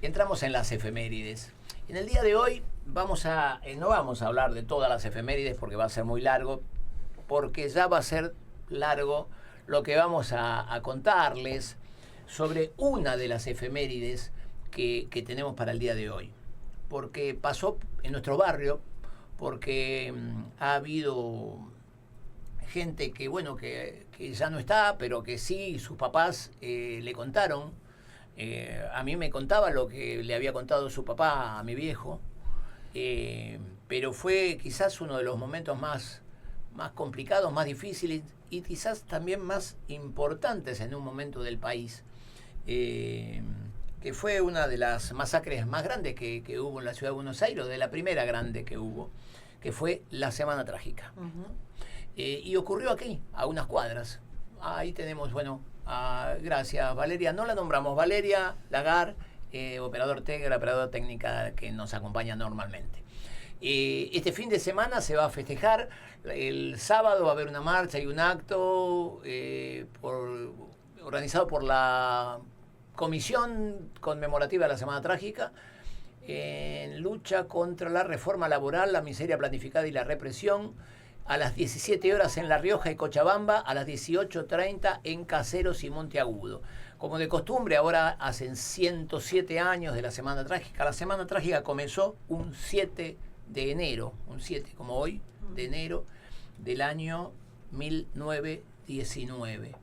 Entramos en las efemérides. En el día de hoy no vamos a hablar de todas las efemérides porque va a ser muy largo, porque ya va a ser largo lo que vamos a contarles sobre una de las efemérides que tenemos para el día de hoy. Porque pasó en nuestro barrio, porque ha habido gente que ya no está, pero que sí, sus papás le contaron. A mí me contaba lo que le había contado su papá a mi viejo, pero fue quizás uno de los momentos más complicados, más difíciles y quizás también más importantes en un momento del país, que fue una de las masacres más grandes que hubo en la ciudad de Buenos Aires, de la primera grande que hubo, que fue la Semana Trágica. Y ocurrió aquí, a unas cuadras. Ahí tenemos, gracias Valeria, no la nombramos, Valeria Lagar, operadora técnica que nos acompaña normalmente. Este fin de semana se va a festejar, el sábado va a haber una marcha y un acto organizado por la Comisión Conmemorativa de la Semana Trágica, en lucha contra la reforma laboral, la miseria planificada y la represión, a las 17 horas en La Rioja y Cochabamba, a las 18:30 en Caseros y Monteagudo. Como de costumbre, ahora hacen 107 años de la Semana Trágica. La Semana Trágica comenzó un 7 de enero, un 7 como hoy, de enero del año 1919.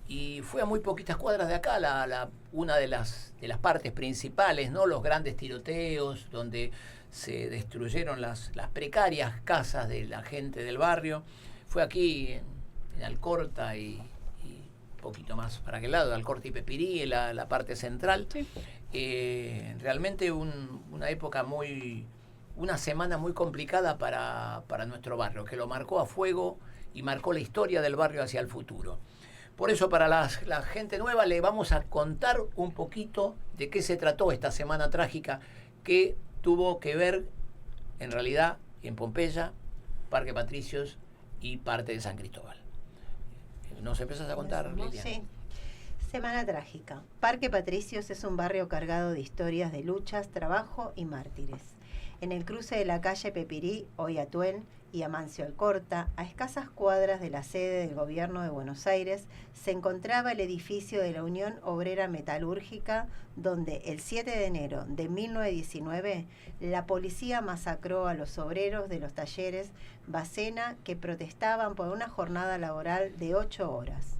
Y fue a muy poquitas cuadras de acá, una de las partes principales, ¿no? Los grandes tiroteos donde se destruyeron las precarias casas de la gente del barrio. Fue aquí en Alcorta y un poquito más para aquel lado, Alcorta y Pepirí, en la parte central. Sí. Realmente una época una semana muy complicada para nuestro barrio, que lo marcó a fuego y marcó la historia del barrio hacia el futuro. Por eso para la gente nueva le vamos a contar un poquito de qué se trató esta Semana Trágica, que tuvo que ver en realidad en Pompeya, Parque Patricios y parte de San Cristóbal. ¿Nos empezás a contar, Liliana? Sí. Semana Trágica. Parque Patricios es un barrio cargado de historias de luchas, trabajo y mártires. En el cruce de la calle Pepirí, hoy Atuel, y Amancio Alcorta, a escasas cuadras de la sede del gobierno de Buenos Aires, se encontraba el edificio de la Unión Obrera Metalúrgica, donde el 7 de enero de 1919 la policía masacró a los obreros de los talleres Bacena que protestaban por una jornada laboral de 8 horas.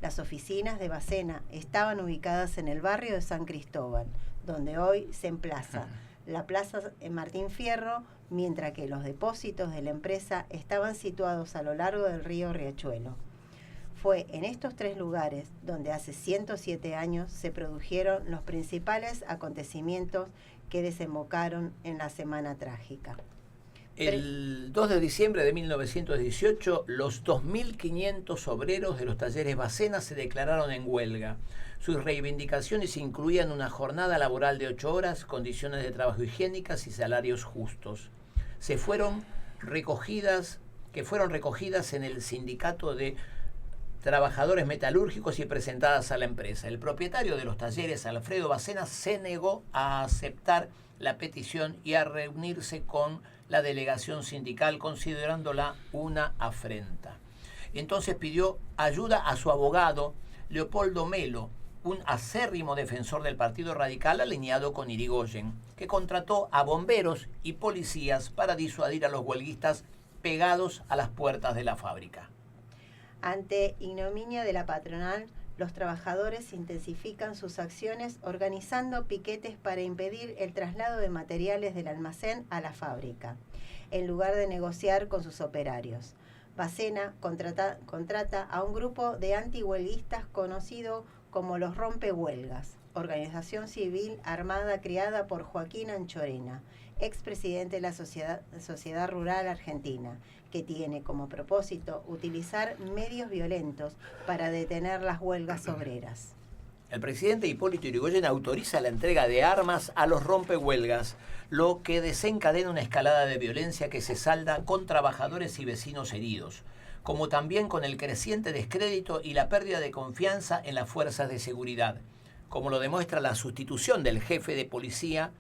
Las oficinas de Bacena estaban ubicadas en el barrio de San Cristóbal, donde hoy se emplaza la Plaza Martín Fierro, mientras que los depósitos de la empresa estaban situados a lo largo del río Riachuelo. Fue en estos tres lugares donde hace 107 años se produjeron los principales acontecimientos que desembocaron en la Semana Trágica. El 2 de diciembre de 1918, los 2.500 obreros de los talleres Bacena se declararon en huelga. Sus reivindicaciones incluían una jornada laboral de 8 horas, condiciones de trabajo higiénicas y salarios justos. Que fueron recogidas en el sindicato de trabajadores metalúrgicos y presentadas a la empresa. El propietario de los talleres, Alfredo Bacena, se negó a aceptar la petición y a reunirse con la delegación sindical, considerándola una afrenta. Entonces pidió ayuda a su abogado, Leopoldo Melo, un acérrimo defensor del Partido Radical alineado con Irigoyen, que contrató a bomberos y policías para disuadir a los huelguistas pegados a las puertas de la fábrica. Ante ignominia de la patronal, los trabajadores intensifican sus acciones organizando piquetes para impedir el traslado de materiales del almacén a la fábrica, en lugar de negociar con sus operarios. Bacena contrata a un grupo de antihuelguistas conocido como los Rompehuelgas, organización civil armada creada por Joaquín Anchorena, expresidente de la Sociedad Rural Argentina, que tiene como propósito utilizar medios violentos para detener las huelgas obreras. El presidente Hipólito Yrigoyen autoriza la entrega de armas a los rompehuelgas, lo que desencadena una escalada de violencia que se salda con trabajadores y vecinos heridos, como también con el creciente descrédito y la pérdida de confianza en las fuerzas de seguridad. como lo demuestra la sustitución del jefe de policía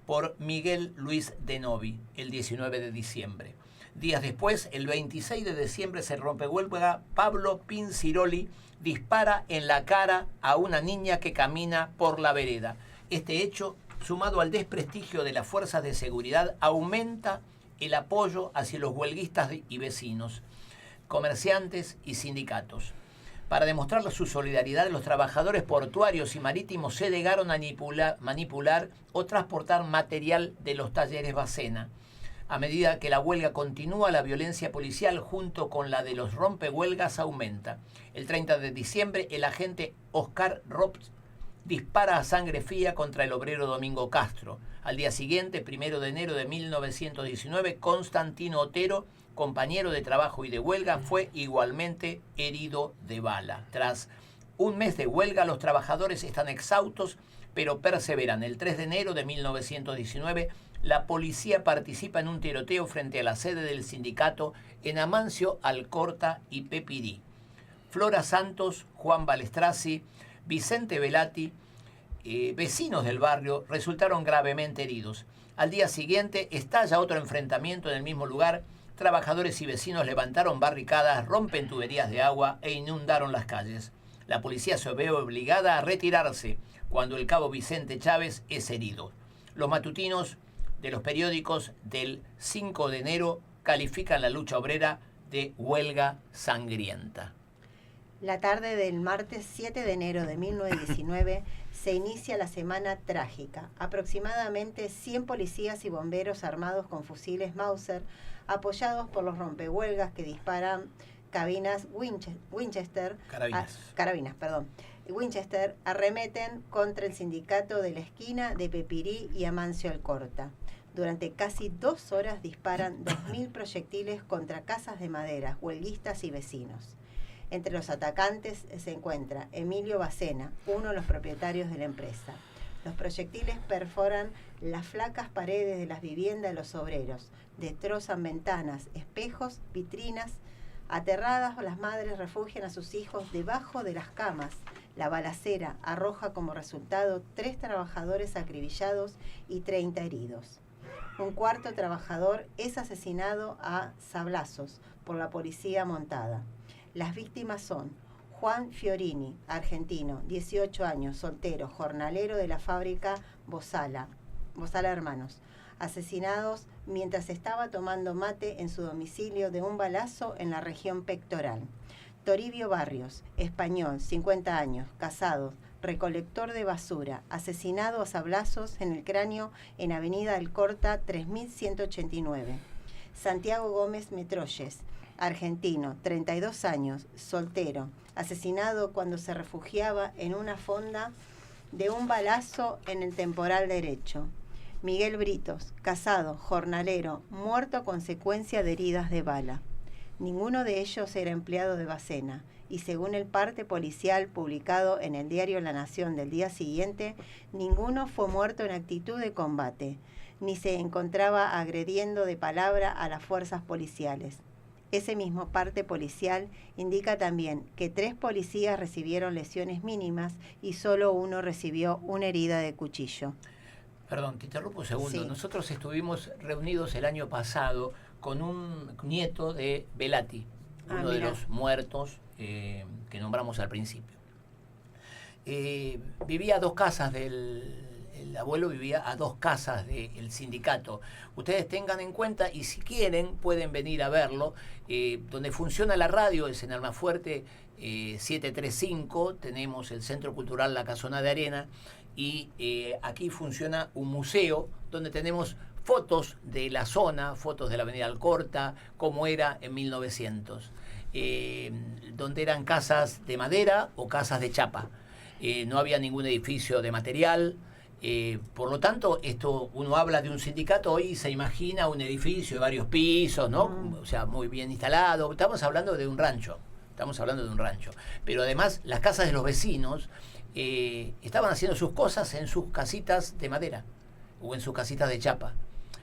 por Miguel Luis de Novi el 19 de diciembre. Días después, el 26 de diciembre, se rompehuelga Pablo Pinciroli dispara en la cara a una niña que camina por la vereda. Este hecho, sumado al desprestigio de las fuerzas de seguridad, aumenta el apoyo hacia los huelguistas y vecinos, comerciantes y sindicatos. Para demostrar su solidaridad, los trabajadores portuarios y marítimos se negaron a manipular o transportar material de los talleres Bacena. A medida que la huelga continúa, la violencia policial junto con la de los rompehuelgas aumenta. El 30 de diciembre, el agente Oscar Rops dispara a sangre fría contra el obrero Domingo Castro. Al día siguiente, 1 de enero de 1919, Constantino Otero, compañero de trabajo y de huelga, fue igualmente herido de bala. Tras un mes de huelga, los trabajadores están exhaustos, pero perseveran. El 3 de enero de 1919, la policía participa en un tiroteo frente a la sede del sindicato en Amancio, Alcorta y Pepirí. Flora Santos, Juan Balestrazzi, Vicente Velati, vecinos del barrio, resultaron gravemente heridos. Al día siguiente estalla otro enfrentamiento en el mismo lugar. Trabajadores y vecinos levantaron barricadas, rompen tuberías de agua e inundaron las calles. La policía se ve obligada a retirarse cuando el cabo Vicente Chávez es herido. Los matutinos de los periódicos del 5 de enero califican la lucha obrera de huelga sangrienta. La tarde del martes 7 de enero de 1919 se inicia la Semana Trágica. Aproximadamente 100 policías y bomberos armados con fusiles Mauser, apoyados por los rompehuelgas que disparan Winchester, arremeten contra el sindicato de la esquina de Pepirí y Amancio Alcorta. Durante casi 2 horas disparan 2.000 proyectiles contra casas de madera, huelguistas y vecinos. Entre los atacantes se encuentra Emilio Bacena, uno de los propietarios de la empresa. Los proyectiles perforan las flacas paredes de las viviendas de los obreros, destrozan ventanas, espejos, vitrinas. Aterradas, las madres refugian a sus hijos debajo de las camas. La balacera arroja como resultado 3 trabajadores acribillados y 30 heridos. Un cuarto trabajador es asesinado a sablazos por la policía montada. Las víctimas son Juan Fiorini, argentino, 18 años, soltero, jornalero de la fábrica Bozala Hermanos, asesinados mientras estaba tomando mate en su domicilio de un balazo en la región pectoral. Toribio Barrios, español, 50 años, casado, recolector de basura, asesinado a sablazos en el cráneo en Avenida Alcorta 3189. Santiago Gómez Metroyes, argentino, 32 años, soltero, asesinado cuando se refugiaba en una fonda de un balazo en el temporal derecho. Miguel Britos, casado, jornalero, muerto a consecuencia de heridas de bala. Ninguno de ellos era empleado de Bacena, y según el parte policial publicado en el diario La Nación del día siguiente, ninguno fue muerto en actitud de combate, ni se encontraba agrediendo de palabra a las fuerzas policiales. Ese mismo parte policial indica también que 3 policías recibieron lesiones mínimas y solo uno recibió una herida de cuchillo. Perdón, te interrumpo un segundo. Sí. Nosotros estuvimos reunidos el año pasado con un nieto de Velati, uno de los muertos que nombramos al principio. Vivía a 2 casas el abuelo vivía a 2 casas del sindicato. Ustedes tengan en cuenta, y si quieren pueden venir a verlo, donde funciona la radio es en Almafuerte 735, tenemos el Centro Cultural La Casona de Arena, y aquí funciona un museo donde tenemos fotos de la zona, fotos de la Avenida Alcorta, como era en 1900, donde eran casas de madera o casas de chapa. No había ningún edificio de material. Por lo tanto, esto uno habla de un sindicato hoy y se imagina un edificio de varios pisos, ¿no? O sea, muy bien instalado. Estamos hablando de un rancho. Pero además, las casas de los vecinos estaban haciendo sus cosas en sus casitas de madera o en sus casitas de chapa.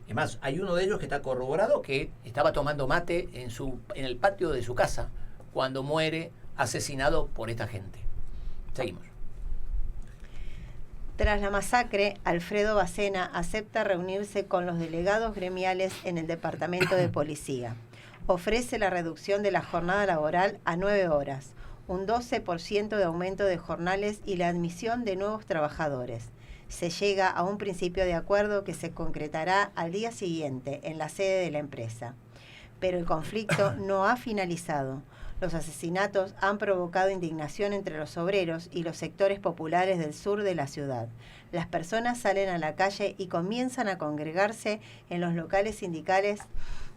Es más, hay uno de ellos que está corroborado que estaba tomando mate en el patio de su casa cuando muere asesinado por esta gente. Seguimos. Tras la masacre, Alfredo Bacena acepta reunirse con los delegados gremiales en el Departamento de Policía. Ofrece la reducción de la jornada laboral a 9 horas, un 12% de aumento de jornales y la admisión de nuevos trabajadores. Se llega a un principio de acuerdo que se concretará al día siguiente en la sede de la empresa. Pero el conflicto no ha finalizado. Los asesinatos han provocado indignación entre los obreros y los sectores populares del sur de la ciudad. Las personas salen a la calle y comienzan a congregarse en los locales sindicales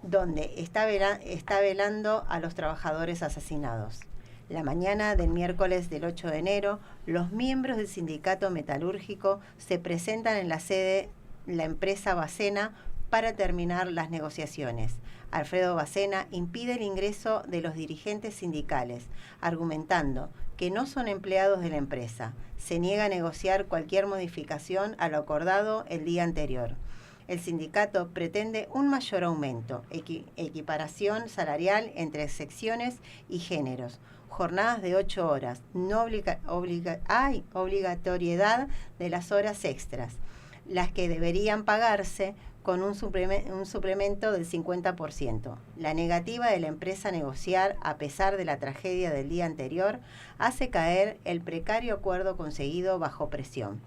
donde está velando a los trabajadores asesinados. La mañana del miércoles del 8 de enero, los miembros del sindicato metalúrgico se presentan en la sede de la empresa Bacena para terminar las negociaciones. Alfredo Bacena impide el ingreso de los dirigentes sindicales, argumentando que no son empleados de la empresa. Se niega a negociar cualquier modificación a lo acordado el día anterior. El sindicato pretende un mayor aumento, equiparación salarial entre secciones y géneros, jornadas de 8 horas, no obligatoriedad de las horas extras, las que deberían pagarse con un suplemento del 50%. La negativa de la empresa a negociar, a pesar de la tragedia del día anterior, hace caer el precario acuerdo conseguido bajo presión.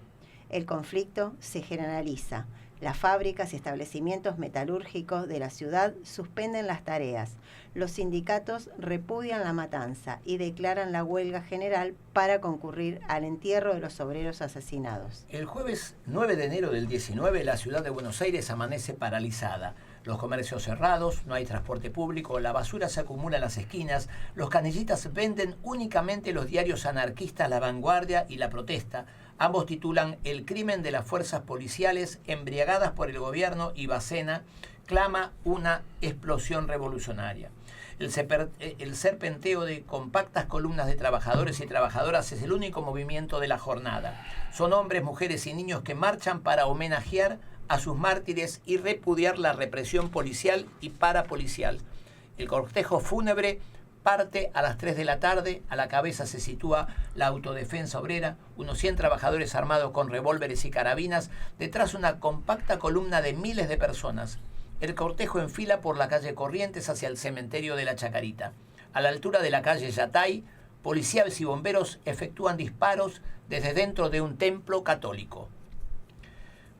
El conflicto se generaliza. Las fábricas y establecimientos metalúrgicos de la ciudad suspenden las tareas. Los sindicatos repudian la matanza y declaran la huelga general para concurrir al entierro de los obreros asesinados. El jueves 9 de enero del 19, la ciudad de Buenos Aires amanece paralizada. Los comercios cerrados, no hay transporte público, la basura se acumula en las esquinas, los canillitas venden únicamente los diarios anarquistas La Vanguardia y La Protesta. Ambos titulan El crimen de las fuerzas policiales embriagadas por el gobierno y Bacena clama una explosión revolucionaria. El serpenteo de compactas columnas de trabajadores y trabajadoras es el único movimiento de la jornada. Son hombres, mujeres y niños que marchan para homenajear a sus mártires y repudiar la represión policial y parapolicial. El cortejo fúnebre parte a las 3 de la tarde, a la cabeza se sitúa la Autodefensa Obrera, unos 100 trabajadores armados con revólveres y carabinas, detrás una compacta columna de miles de personas. El cortejo enfila por la calle Corrientes hacia el cementerio de la Chacarita. A la altura de la calle Yatay, policías y bomberos efectúan disparos desde dentro de un templo católico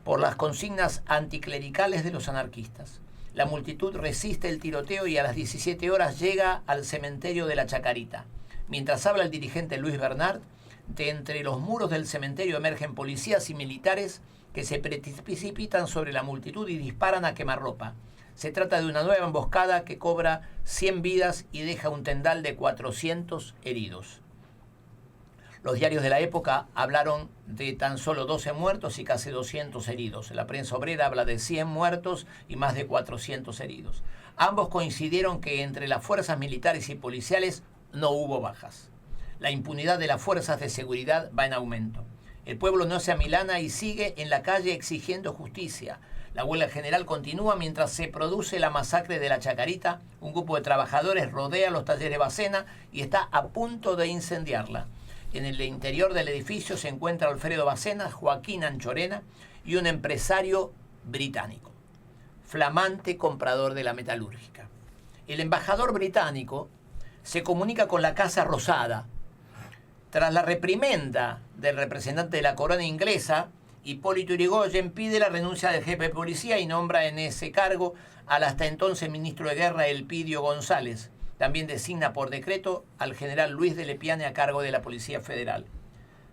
por las consignas anticlericales de los anarquistas. La multitud resiste el tiroteo y a las 17 horas llega al cementerio de la Chacarita. Mientras habla el dirigente Luis Bernard, de entre los muros del cementerio emergen policías y militares que se precipitan sobre la multitud y disparan a quemarropa. Se trata de una nueva emboscada que cobra 100 vidas y deja un tendal de 400 heridos. Los diarios de la época hablaron de tan solo 12 muertos y casi 200 heridos. La prensa obrera habla de 100 muertos y más de 400 heridos. Ambos coincidieron que entre las fuerzas militares y policiales no hubo bajas. La impunidad de las fuerzas de seguridad va en aumento. El pueblo no se amilana y sigue en la calle exigiendo justicia. La huelga general continúa mientras se produce la masacre de la Chacarita. Un grupo de trabajadores rodea los talleres Bacena y está a punto de incendiarla. En el interior del edificio se encuentra Alfredo Bacena, Joaquín Anchorena y un empresario británico, flamante comprador de la metalúrgica. El embajador británico se comunica con la Casa Rosada. Tras la reprimenda del representante de la corona inglesa, Hipólito Yrigoyen pide la renuncia del jefe de policía y nombra en ese cargo al hasta entonces ministro de Guerra Elpidio González. También designa por decreto al general Luis de Lepiane a cargo de la Policía Federal.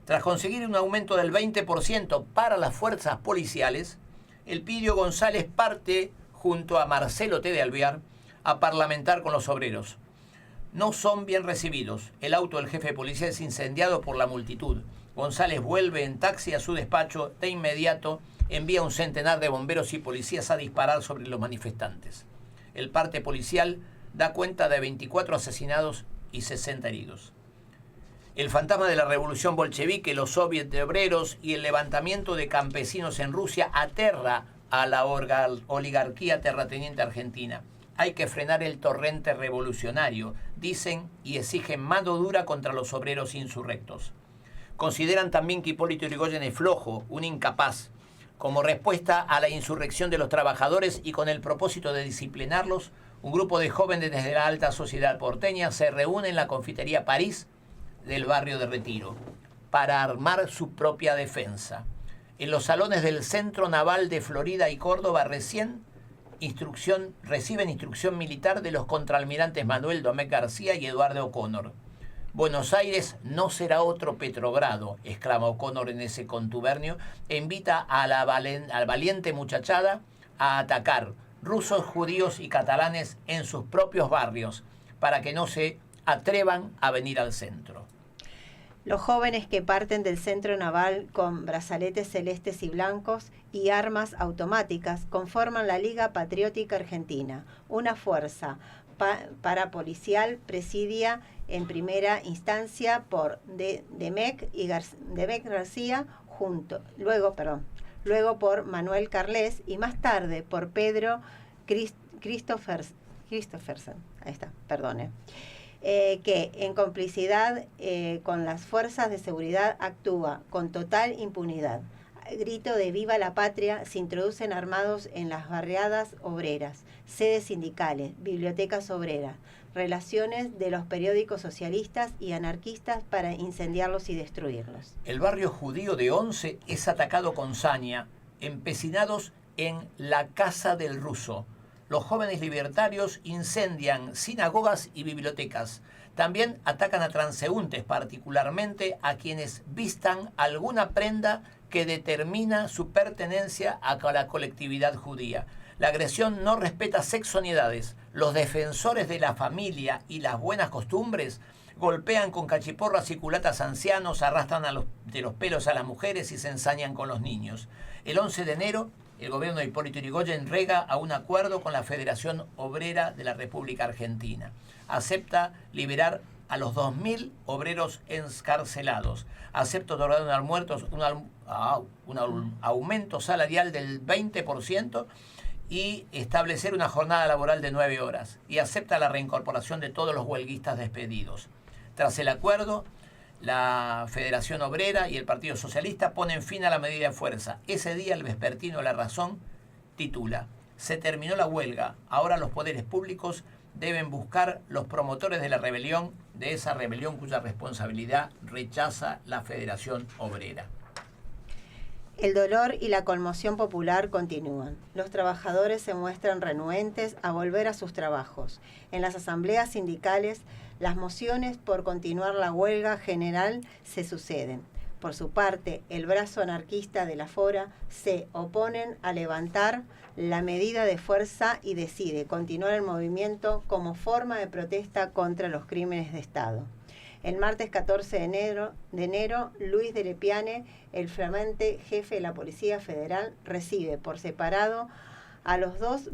Tras conseguir un aumento del 20% para las fuerzas policiales, Elpidio González parte junto a Marcelo T. de Alvear a parlamentar con los obreros. No son bien recibidos. El auto del jefe de policía es incendiado por la multitud. González vuelve en taxi a su despacho. De inmediato envía un centenar de bomberos y policías a disparar sobre los manifestantes. El parte policial da cuenta de 24 asesinados y 60 heridos. El fantasma de la revolución bolchevique, los soviets de obreros y el levantamiento de campesinos en Rusia aterra a la oligarquía terrateniente argentina. Hay que frenar el torrente revolucionario, dicen y exigen mano dura contra los obreros insurrectos. Consideran también que Hipólito Yrigoyen es flojo, un incapaz. Como respuesta a la insurrección de los trabajadores y con el propósito de disciplinarlos, un grupo de jóvenes desde la alta sociedad porteña se reúne en la confitería París del barrio de Retiro para armar su propia defensa. En los salones del Centro Naval de Florida y Córdoba reciben instrucción militar de los contraalmirantes Manuel Domecq García y Eduardo O'Connor. Buenos Aires no será otro Petrogrado, exclama O'Connor en ese contubernio, e invita a la valiente muchachada a atacar rusos, judíos y catalanes en sus propios barrios, para que no se atrevan a venir al centro. Los jóvenes que parten del centro naval con brazaletes celestes y blancos y armas automáticas conforman la Liga Patriótica Argentina, una fuerza parapolicial presidida en primera instancia por Domecq García, luego por Manuel Carles y más tarde por Pedro Christophersen, que en complicidad con las fuerzas de seguridad actúa con total impunidad. Grito de viva la patria se introducen armados en las barriadas obreras, sedes sindicales, bibliotecas obreras, relaciones de los periódicos socialistas y anarquistas para incendiarlos y destruirlos. El barrio judío de Once es atacado con saña, empecinados en la Casa del Ruso. Los jóvenes libertarios incendian sinagogas y bibliotecas. También atacan a transeúntes, particularmente a quienes vistan alguna prenda que determina su pertenencia a la colectividad judía. La agresión no respeta sexo ni edades. Los defensores de la familia y las buenas costumbres golpean con cachiporras y culatas ancianos, arrastran de los pelos a las mujeres y se ensañan con los niños. El 11 de enero, el gobierno de Hipólito Yrigoyen rega a un acuerdo con la Federación Obrera de la República Argentina. Acepta liberar a los 2.000 obreros encarcelados. Acepta otorgar un aumento salarial del 20% y establecer una jornada laboral de 9 horas. Y acepta la reincorporación de todos los huelguistas despedidos. Tras el acuerdo, la Federación Obrera y el Partido Socialista ponen fin a la medida de fuerza. Ese día el vespertino La Razón titula: "Se terminó la huelga, ahora los poderes públicos deben buscar los promotores de la rebelión, de esa rebelión cuya responsabilidad rechaza la Federación Obrera". El dolor y la conmoción popular continúan. Los trabajadores se muestran renuentes a volver a sus trabajos. En las asambleas sindicales, las mociones por continuar la huelga general se suceden. Por su parte, el brazo anarquista de la Fora se oponen a levantar la medida de fuerza y decide continuar el movimiento como forma de protesta contra los crímenes de Estado. El martes 14 de enero, Luis de Lepiane, el flamante jefe de la Policía Federal, recibe por separado a las dos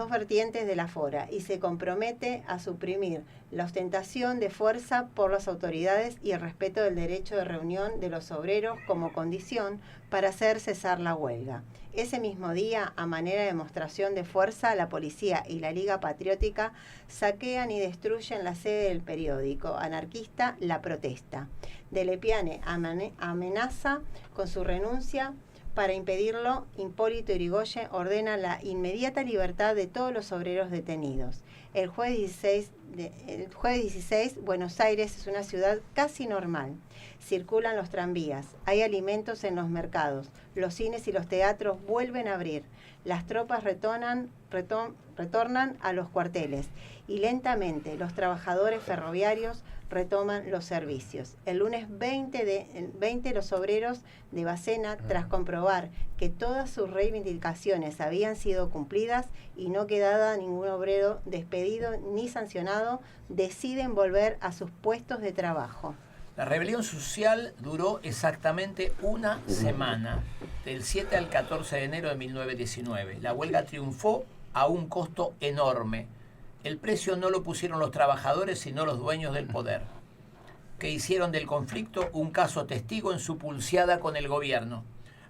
vertientes de la Fora y se compromete a suprimir la ostentación de fuerza por las autoridades y el respeto del derecho de reunión de los obreros como condición para hacer cesar la huelga. Ese mismo día, a manera de demostración de fuerza, la policía y la Liga Patriótica saquean y destruyen la sede del periódico anarquista La Protesta. De Lepiane amenaza con su renuncia. Para impedirlo, Hipólito Yrigoyen ordena la inmediata libertad de todos los obreros detenidos. El jueves 16, Buenos Aires es una ciudad casi normal. Circulan los tranvías, hay alimentos en los mercados, los cines y los teatros vuelven a abrir. Las tropas retornan a los cuarteles y lentamente los trabajadores ferroviarios retoman los servicios. El lunes 20 los obreros de Bacena, tras comprobar que todas sus reivindicaciones habían sido cumplidas y no quedaba ningún obrero despedido ni sancionado, deciden volver a sus puestos de trabajo. La rebelión social duró exactamente una semana, del 7 al 14 de enero de 1919. La huelga triunfó a un costo enorme. El precio no lo pusieron los trabajadores, sino los dueños del poder, que hicieron del conflicto un caso testigo en su pulseada con el gobierno,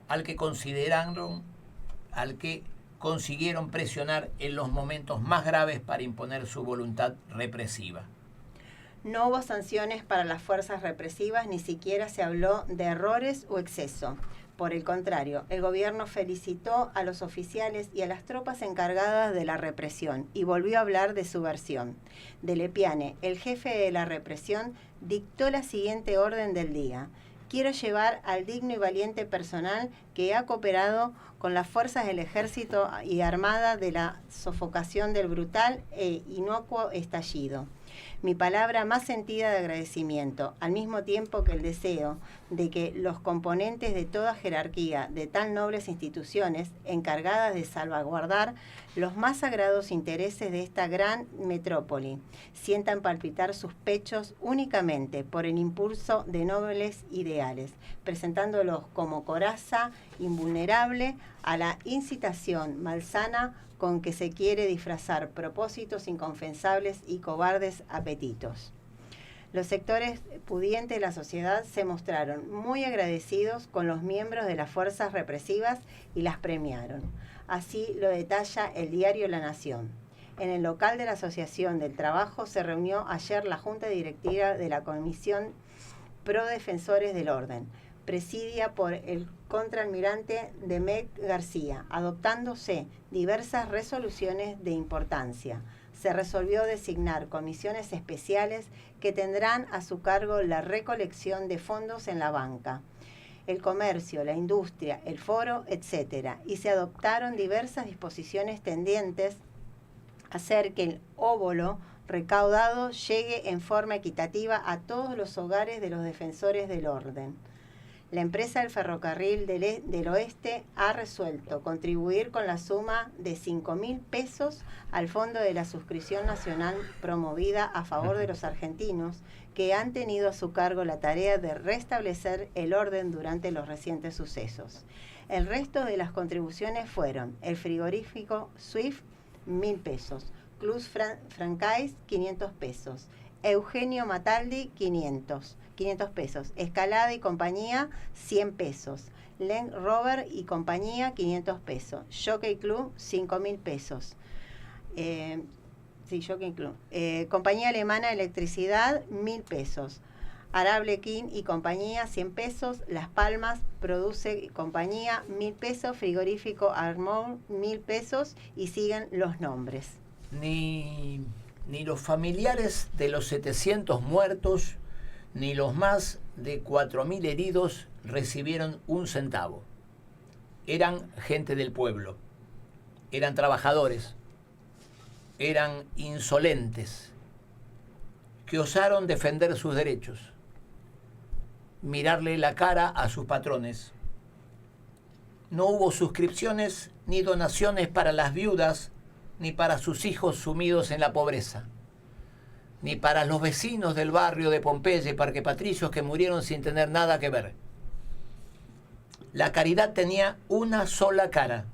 al que consiguieron presionar en los momentos más graves para imponer su voluntad represiva. No hubo sanciones para las fuerzas represivas, ni siquiera se habló de errores o exceso. Por el contrario, el gobierno felicitó a los oficiales y a las tropas encargadas de la represión y volvió a hablar de su versión. De Lepiane, el jefe de la represión, dictó la siguiente orden del día. Quiero llevar al digno y valiente personal que ha cooperado con las fuerzas del ejército y armada de la sofocación del brutal e inocuo estallido. Mi palabra más sentida de agradecimiento, al mismo tiempo que el deseo de que los componentes de toda jerarquía de tan nobles instituciones encargadas de salvaguardar los más sagrados intereses de esta gran metrópoli sientan palpitar sus pechos únicamente por el impulso de nobles ideales, presentándolos como coraza invulnerable a la incitación malsana con que se quiere disfrazar propósitos inconfesables y cobardes apetitos. Los sectores pudientes de la sociedad se mostraron muy agradecidos con los miembros de las fuerzas represivas y las premiaron. Así lo detalla el diario La Nación. En el local de la Asociación del Trabajo se reunió ayer la Junta Directiva de la Comisión Pro Defensores del Orden, presidida por el contraalmirante Demet García, adoptándose diversas resoluciones de importancia. Se resolvió designar comisiones especiales que tendrán a su cargo la recolección de fondos en la banca, el comercio, la industria, el foro, etc. Y se adoptaron diversas disposiciones tendientes a hacer que el óbolo recaudado llegue en forma equitativa a todos los hogares de los defensores del orden. La empresa del Ferrocarril del Oeste ha resuelto contribuir con la suma de 5.000 pesos al Fondo de la Suscripción Nacional promovida a favor de los argentinos que han tenido a su cargo la tarea de restablecer el orden durante los recientes sucesos. El resto de las contribuciones fueron el frigorífico Swift, 1.000 pesos, Club Francais, 500 pesos, Eugenio Mataldi, 500 pesos. Escalada y compañía, 100 pesos. Land Rover y compañía, 500 pesos. Jockey Club, 5.000 pesos. Jockey Club. Compañía Alemana de Electricidad, 1.000 pesos. Arable King y compañía, 100 pesos. Las Palmas Produce y compañía, 1.000 pesos. Frigorífico Armor, 1.000 pesos. Y siguen los nombres. Ni los familiares de los 700 muertos, ni los más de 4.000 heridos recibieron un centavo. Eran gente del pueblo, eran trabajadores, eran insolentes, que osaron defender sus derechos, mirarle la cara a sus patrones. No hubo suscripciones ni donaciones para las viudas, ni para sus hijos sumidos en la pobreza, ni para los vecinos del barrio de Pompeya y Parque Patricios que murieron sin tener nada que ver. La caridad tenía una sola cara.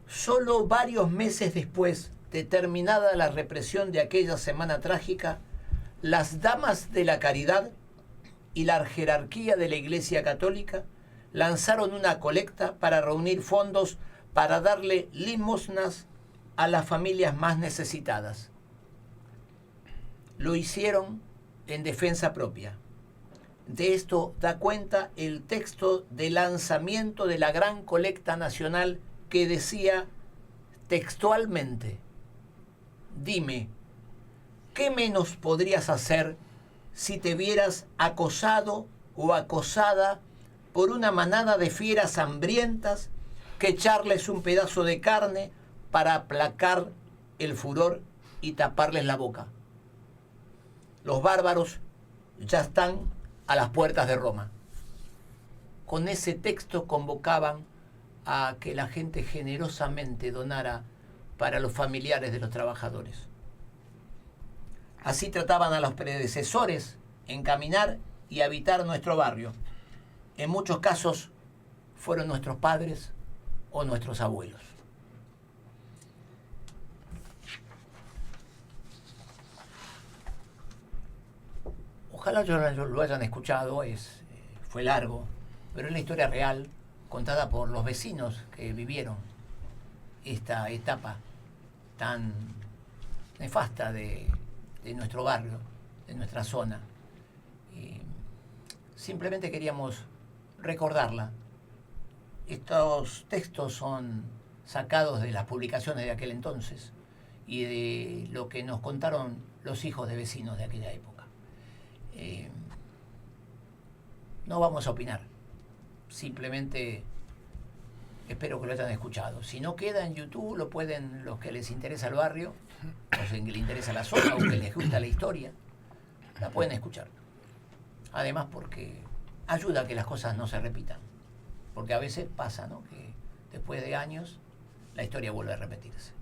Solo varios meses después de terminada la represión de aquella semana trágica, las damas de la caridad y la jerarquía de la Iglesia Católica lanzaron una colecta para reunir fondos para darle limosnas a las familias más necesitadas. Lo hicieron en defensa propia. De esto da cuenta el texto de lanzamiento de la gran colecta nacional que decía textualmente: dime, ¿qué menos podrías hacer si te vieras acosado o acosada por una manada de fieras hambrientas que echarles un pedazo de carne para aplacar el furor y taparles la boca? Los bárbaros ya están a las puertas de Roma. Con ese texto convocaban a que la gente generosamente donara para los familiares de los trabajadores. Así trataban a los predecesores encaminar y habitar nuestro barrio. En muchos casos fueron nuestros padres o nuestros abuelos. Ojalá lo hayan escuchado, fue largo, pero es la historia real contada por los vecinos que vivieron esta etapa tan nefasta de nuestro barrio de nuestra zona. Y simplemente queríamos recordarla. Estos textos son sacados de las publicaciones de aquel entonces y de lo que nos contaron los hijos de vecinos de aquella época. No vamos a opinar, simplemente espero que lo hayan escuchado. Si no queda en YouTube, lo pueden, los que les interesa el barrio, los que les interesa la zona o que les gusta la historia, la pueden escuchar. Además porque ayuda a que las cosas no se repitan, porque a veces pasa, ¿no?, que después de años la historia vuelve a repetirse.